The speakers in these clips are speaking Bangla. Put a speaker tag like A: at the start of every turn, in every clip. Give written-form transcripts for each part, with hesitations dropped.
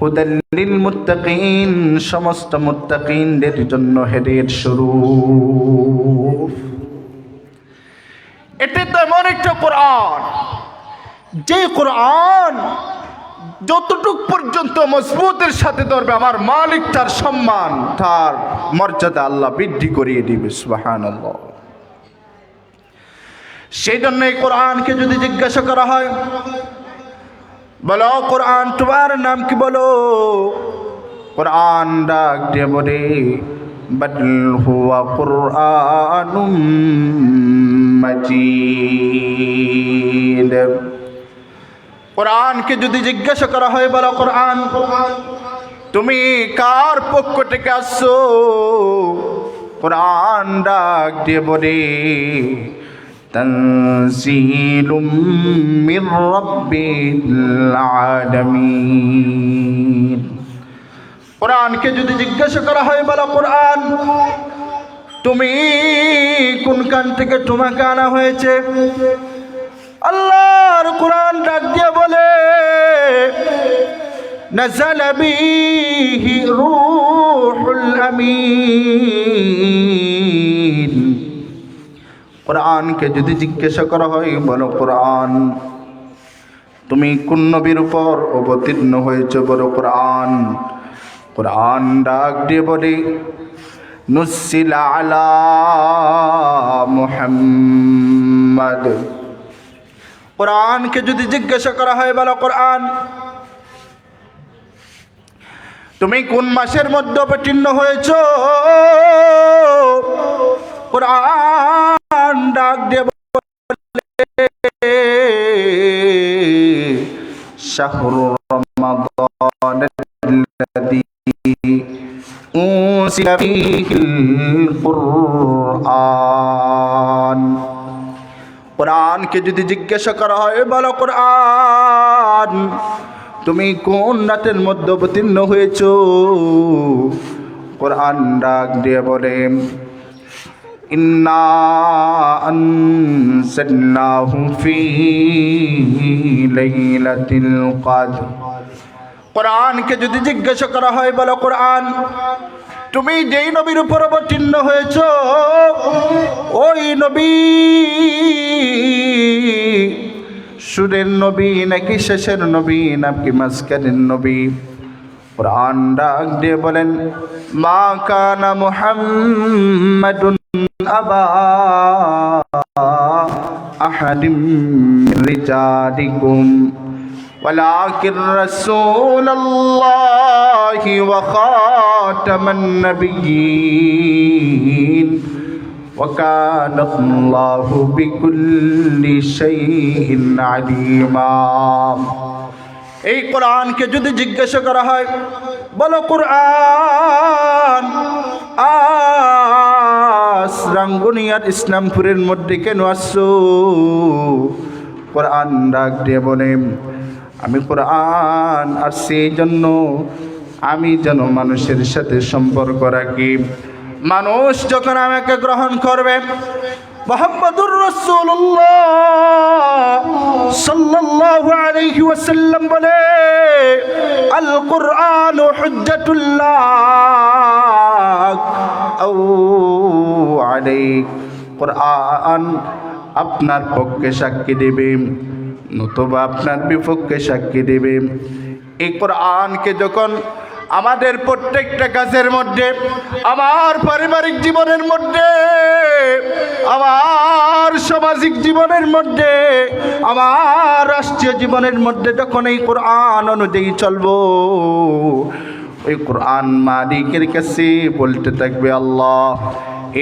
A: হুদাল লিল মুত্তাকিন, সমস্ত মুত্তাকিনদের জন্য হেদায়েত স্বরূপ। এটা তো এমন একটা কোরআন, যে কোরআন যতটুক পর্যন্ত মজবুতের সাথে ধরবে আমার মালিক তার সম্মান, তার মর্যাদা আল্লাহ বৃদ্ধি করিয়ে দিবে। সুবহানাল্লাহ। সেই জন্য এই কোরআনকে যদি জিজ্ঞাসা করা হয়, বলো কোরআন তোমার নাম কি, বলো, কোরআন ডাক দিয়ে বলে বাল হুয়া কুরআনুম মাজিদ। কোরআনকে যদি জিজ্ঞাসা করা হয়, বলো কোরআন তুমি কার পক্ষ থেকে আসছো, কোরআন ডাক দিয়ে বলে তানজিলুম মির রাব্বিল আলামিন। কোরআনকে যদি জিজ্ঞাসা করা হয়, বলো কোরআন তুমি কোন কান থেকে তোমাকে আনা হয়েছে, আল্লাহর কোরআন ডাক দিয়ে বলে নাযালা বিহি রূহুল আমিন। কোরআনকে যদি জিজ্ঞাসা করা হয়, বলো কোরআন তুমি কোন নবীর উপর অবতীর্ণ হয়েছে, বলো কোরআন। কোরআন ডাক দিয়ে বলে নুসিলা আলা মুহাম্মাদ। কোরআনকে যদি জিজ্ঞাসা করা হয়, বলো কোরআন তুমি কোন মাসের মধ্যে অবতীর্ণ হয়েছ, কোরআন ডাক দিয়ে বলে শাহরুর রমাদানাল্লাযী উনজিলা ফীহিল কুরআন। কোরআনকে যদি জিজ্ঞাসা করা হয়, বলো কোরআন তুমি কোন রাতের মধ্যে অবতীর্ণ হয়েছ, কোরআন ডাক দিয়ে বলে ইন্না আনজালনাহু ফী লাইলাতিল কদর। কোরআনকে যদি জিজ্ঞাসা করা হয়, বলো কোরআন তুমি যেই নবীর উপর অবতীর্ণ হয়েছ, ওই নবী শুরের নবী নাকি শেষের নবী নাকি মাঝখানের নবী। কোরআন ডাক দিয়ে বলেন মা কানা মুহাম্মাদুন আবা আহাদিম মির রিজালিকুম ওয়ালাকিন রাসূলুল্লাহি ওয়া খাতামান নাবিয়্যিন ওয়া কানা আল্লাহু বিকুল্লি শাইইন আলিমা। এই কোরআনকে যদি জিজ্ঞাসা করা হয়, বলো কোরআন আজ রাঙ্গুনিয়ার ইসলামপুরের মধ্যে কেন আসছো, কোরআন ডাক দিয়ে বলে আমি কোরআন আর সেই জন্য আমি যেন মানুষের সাথে সম্পর্ক রাখি। মানুষ যখন আমাকে গ্রহণ করবে, মুহাম্মাদুর রাসূলুল্লাহ সাল্লাল্লাহু আলাইহি ওয়াসাল্লাম বলে আল কুরআনু হুজ্জাতুল লাক আও আলাইক। কোরআন আপনার পক্ষে সাক্ষী দেবে নতুবা আপনার বিপক্ষে সাক্ষী দেবে। এই কোরআনকে যখন আমাদের প্রত্যেকটা কাজের মধ্যে, আমার পারিবারিক জীবনের মধ্যে, আমার সামাজিক জীবনের মধ্যে, আমার রাষ্ট্রীয় জীবনের মধ্যে যখন এই কোরআন অনুযায়ী চলবো, ওই কোরআন মালিকের কাছে বলতে থাকবে আল্লাহ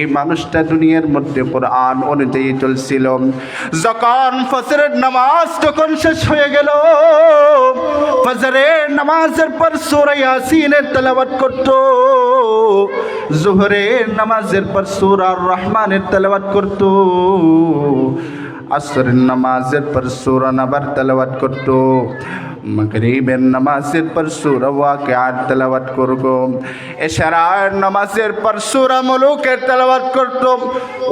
A: এই মানুষটা দুনিয়ার মধ্যে কোরআন অনুযায়ী চলছিল, যখন ফজরের নামাজ যখন শেষ হয়ে গেল, ফজরের নামাজের পর সূরা ইয়াসিনের তেলাওয়াত করত, যোহরের নামাজের পর সূরা আর রহমানের তেলাওয়াত করত, আসরের নামাজের পর সূরা নাবার তেলাওয়াত করত, মাগরিবের নামাজের পর সূরা ওয়াকিআত তেলাওয়াত করব, ইশরার নামাজের পর সূরা মুলুকের তেলাওয়াত করত।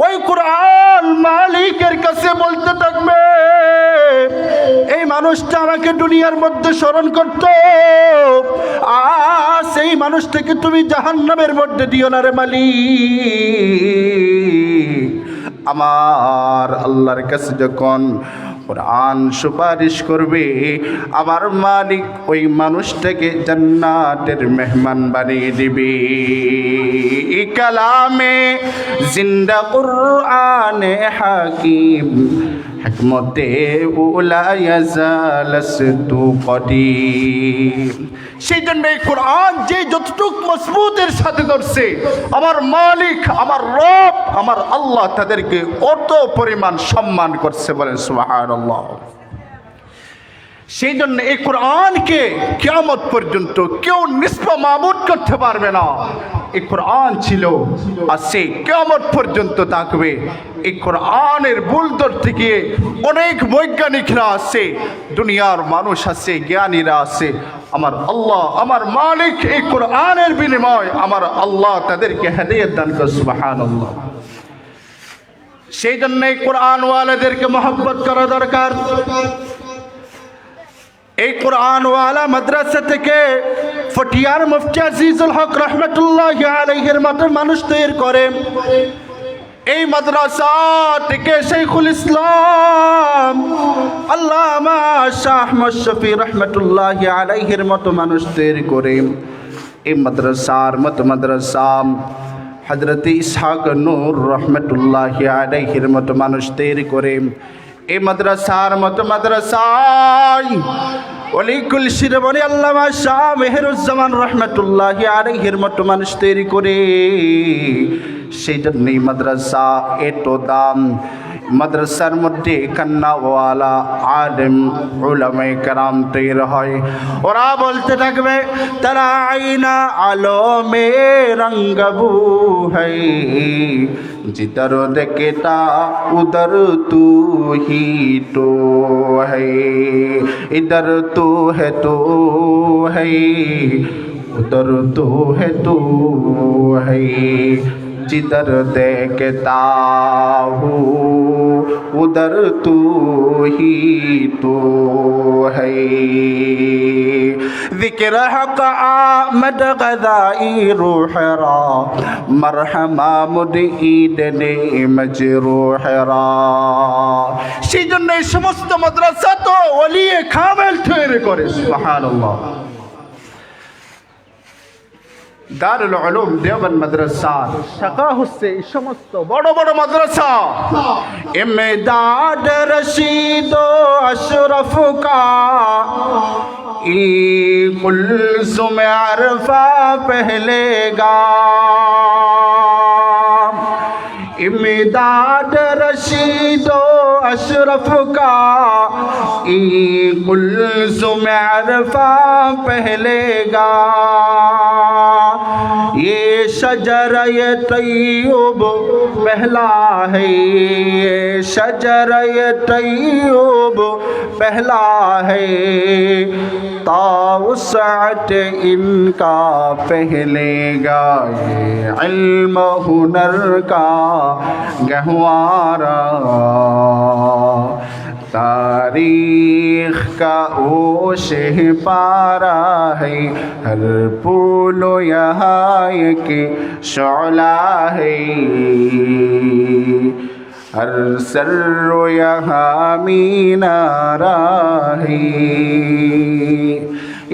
A: ওই কোরআন মালিকের কাছে বলতে থাকবে এই মানুষটা আমাকে দুনিয়ার মধ্যে স্মরণ করত, মানুষটাকে তুমি জাহান্নামের মধ্যে দিও না রে মালিক। আমার আল্লাহর কাছে যখন কোরআন সুপারিশ করবে, আমার মালিক ওই মানুষটাকে জান্নাতের মেহমান বানিয়ে দিবে। এই কালামে জিন্দা কুরআনে হাকিম হিকমতে উলা ইয়াজালাস্তু কদিম। সেই জন্য এই কোরআন যে যতটুক মজবুতের সাথে ধরছে, আমার মালিক, আমার রব, আমার আল্লাহ তাদেরকে অত পরিমাণ সম্মান করছে, বলেন সুবহানাল্লাহ। সেই জন্য এই কোরআনকে কিয়ামত পর্যন্ত কেউ নিসবা মাবুদ করতে পারবে না। এই কোরআন ছিল, আছে, কিয়ামত পর্যন্ত থাকবে। এই কোরআনের ভুল ধরতে গিয়ে অনেক বৈজ্ঞানিকরা আছে, দুনিয়ার মানুষ আছে, জ্ঞানীরা আছে। আমার আল্লাহ, আমার মালিক এই কোরআনের বিনিময় আমার আল্লাহ তাদেরকে হেদায়েত দান করে, সুবহানাল্লাহ। সেই জন্য এই কোরআনওয়ালাদেরকে মহব্বত করা দরকার। এই কোরআনওয়ালা মাদ্রাসা থেকে ফটিয়ার মুফতি আজিজুল হক রহমতুল্লাহি আলাইহির মতো মানুষ তৈরি করে। এই মাদ্রাসা থেকে শাইখুল ইসলাম আল্লামা শাহ আহমদ শফি রহমতুল্লাহি আলাইহির মতো মানুষ তৈরি করে। এই মাদ্রাসার মতো মাদ্রাসা হযরত ইসহাক নূর রহমতুল্লাহি আলাইহির মতো মানুষ তৈরি করে। এই মাদ্রাসার মতো মাদ্রাসায় ওলিকুল শিরবনি আল্লামা শাহ মেহেরুজ্জামান রহমতুল্লাহি আলাইহির মতো মানুষ তৈরি করে। সেই জন্যই মাদ্রাসা এত দাম। মাদ্রাসার মধ্যে কান্নাওয়ালা আলেম উলামায়ে কেরাম তৈরি হয়। ওরা বলতে থাকবে, তারা আইনা আলো মে রঙ্গবু है, जिधर देखता उधर तू ही तो है, इधर तू है उधर तू है, जिधर देखता हूँ उधर तू ही तो है। ذکر حق آمد غذائی روح را، مرحمہ مدعید نے مجروح را। সেই জন্য এই সমস্ত মাদ্রাসা তো ওলিয়ে কামেল তৈরি করে, সুবহানাল্লাহ। দারুল উলুম দেওবন্দ মাদ্রাসা শাখা হচ্ছে এই সমস্ত বড় বড় মাদ্রাসা। ইমদাদ রশিদ ও আশরাফ কা ই কুলসুম আরফা পহলে গাম। इमदाद रशीद अशरफ का ई कुलसुम अरफा पहलेगा। ये शजर ये तैयब पहला है, ये शजर ये तैयब पहला है, ताउसअत इनका पहलेगा। ये इल्म हुनर का गहवारा, तारीख का वो शह पारा है, हर फूलो यहाँ एक शौला है, हर सर्रो यहाँ मीनारा है।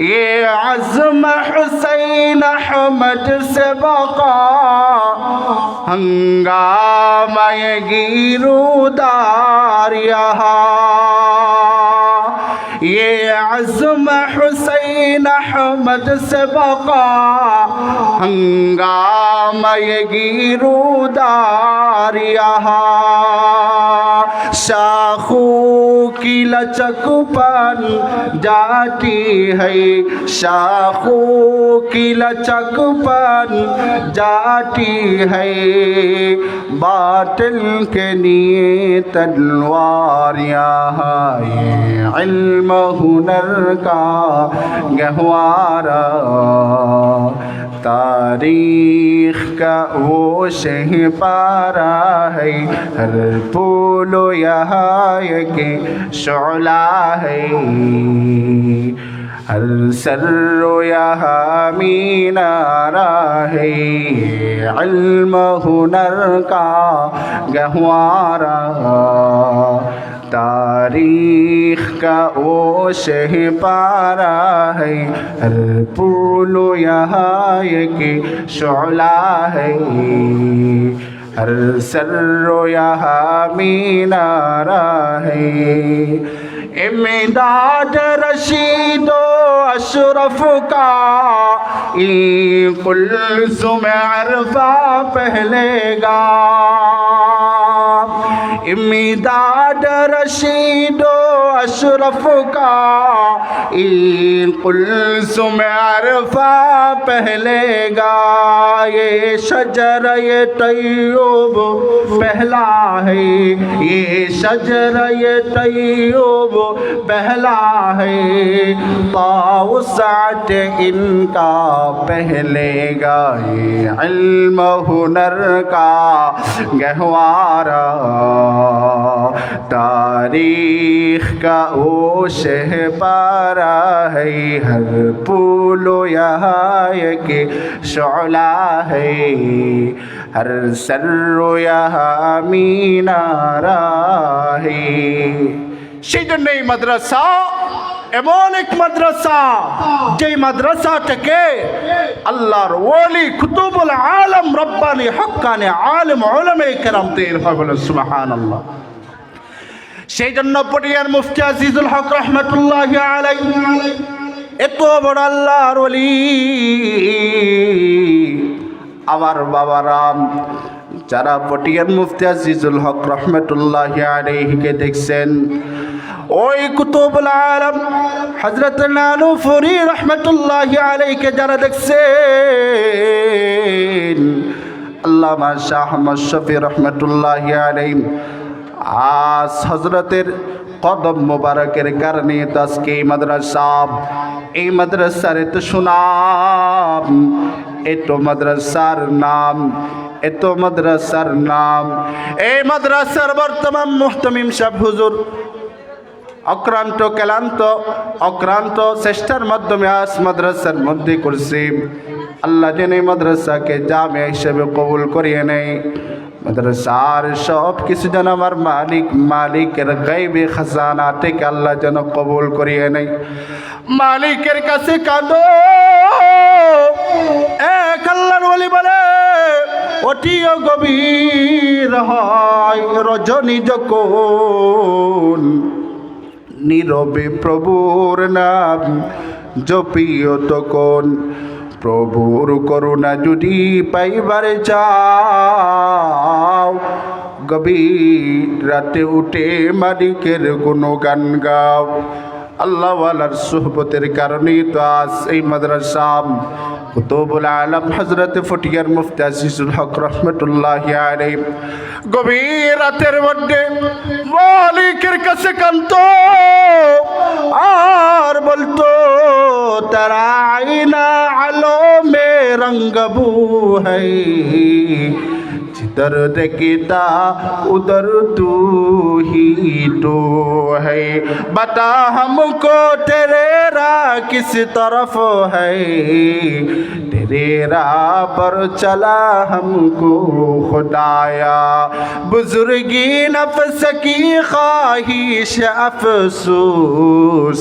A: ये आज़म हुसैन अहमद से बका हंगामा ये गिरूदार यहाँ। ये आज़म हुसैन अहमद से बका हंगामा ये गिरूदार यहाँ। शाखों की लचकपन जाती है, शाखों की लचकपन जाती है, बातिल के लिए तलवार यहाँ। ये इल्म हुनर का गहवारा, तारीख का वो शह पारा है, हर फूलो यहाँ एक शौला है, हर सर्रो यहाँ मीनारा है इल्म हुनर का गहवारा तारीख का ओ शह पारा है हर पुल यहाँ एक शोला है हर सर्रो यहाँ मीनारा है इमदाद रशीदो अशरफ का कुल्सुम अरफा पहलेगा इमदाद रशीदो अशरफ का कुल्सुम अरफा पहलेगा ये शजर ये तैयूब पहला है ये शजर ये तैयूब पहला है ताउसात इनका पहलेगा ये इल्म हुनर का गहवारा तारीख का ओ शहपारा है हर पुलो यहाँ के शोला है हर सर्रो यहाँ मीनारा है সেই জন্য এই মাদ্রাসা এমন এক মাদ্রাসা যেই মাদ্রাসাটাকে আল্লাহর ওলি কুতুবুল আলম রব্বানি হক্কানি আলেম উলামায়ে কেরাম তৈরি হয় বলে সুবহানাল্লাহ। সেই জন্য পটিয়ার মুফতি আজিজুল হক রহমাতুল্লাহি আলাইহি এত বড় আল্লাহর ওলি আমার বাবারাম যারা পটিয়ার মুফতি আজিজুল হক রহমাতুল্লাহি আলাইহিকে দেখছেন ওই কুতুবুল আলম হযরত নানুফুরি রহমাতুল্লাহি আলাইহিকে যারা দেখছেন আল্লামা শাহ আহমদ শফি রহমাতুল্লাহি আলাইহি আজ হযরতের কদম মুবারকের কারণে তো আজকে এই মাদ্রাসার এত সুনাম এত মাদ্রাসার নাম এত মাদ্রাসার নাম এই মাদ্রাসার বর্তমান মুহতামিম সাহেব হুজুর অক্রান্ত ক্লান্ত অক্রান্ত চেষ্টার মাধ্যমে আজ মাদ্রাসার মধ্যে করছি আল্লাহ যেন এই মাদ্রাসাকে জামিয়া হিসেবে কবুল করিয়ে নেয় মাদ্রাসার সব কিছু যেন আমার মালিকের গায়বী খাজানা থেকে আল্লাহ যেন কবুল করিয়ে নেয় মালিকের কাছে কাঁদো এক আল্লাহর ওলি বলে অতিও গভীর হয় রজনী যখন নীরবে প্রভুর নাম জপিও তখন প্রভুর করুণা যদি পাইবারে চাও গভীর রাতে উঠে মালিকের গুণগান গাও আল্লাহওয়ালার সুহবতের কারণেই তো আজ এই মাদ্রাসা কুতুবুল আলম হযরত ফটিয়ার মুফতি আজিজুল হক রহমাতুল্লাহি আলাইহি গভীর রাতের মধ্যে মালিকের কাছে কাঁদতো আর বলতো তারা আইনা আলো মে রঙ্গবু হ্যায় जिधर देखता उधर तू ही तो है बता हमको तेरे राह किस तरफ है तेरे राह पर चला हमको खुदाया बुजुर्गी नफ्स की ख्वाहिश अफसोस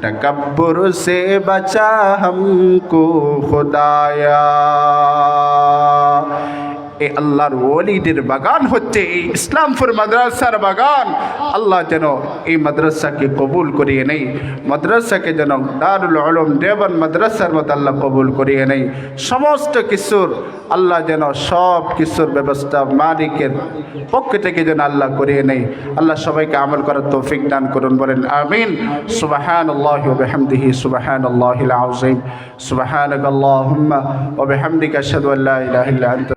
A: तकब्बुर से बचा हमको खुदाया এই আল্লাহর ওলিদের বাগান হচ্ছে এই ইসলামপুর মাদ্রাসার বাগান আল্লাহ যেন এই মাদ্রাসাকে কবুল করিয়ে নেই মাদ্রাসাকে যেন দারুল উলুম দেওবন্দ মাদ্রাসার মতো আল্লাহ কবুল করিয়ে নেই সমস্ত কিছুর আল্লাহ যেন সব কিছুর ব্যবস্থা মালিকের পক্ষ থেকে যেন আল্লাহ করিয়ে নেই আল্লাহ সবাইকে আমল করার তৌফিক দান করুন বলেন আমিন সুবহানাল্লাহি ওয়া বিহামদিহি সুবহানাল্লাহিল আযীম সুবহানাকাল্লাহুম্মা ওয়া বিহামদিকা আশহাদু আল্লা ইলাহা ইল্লা আনতা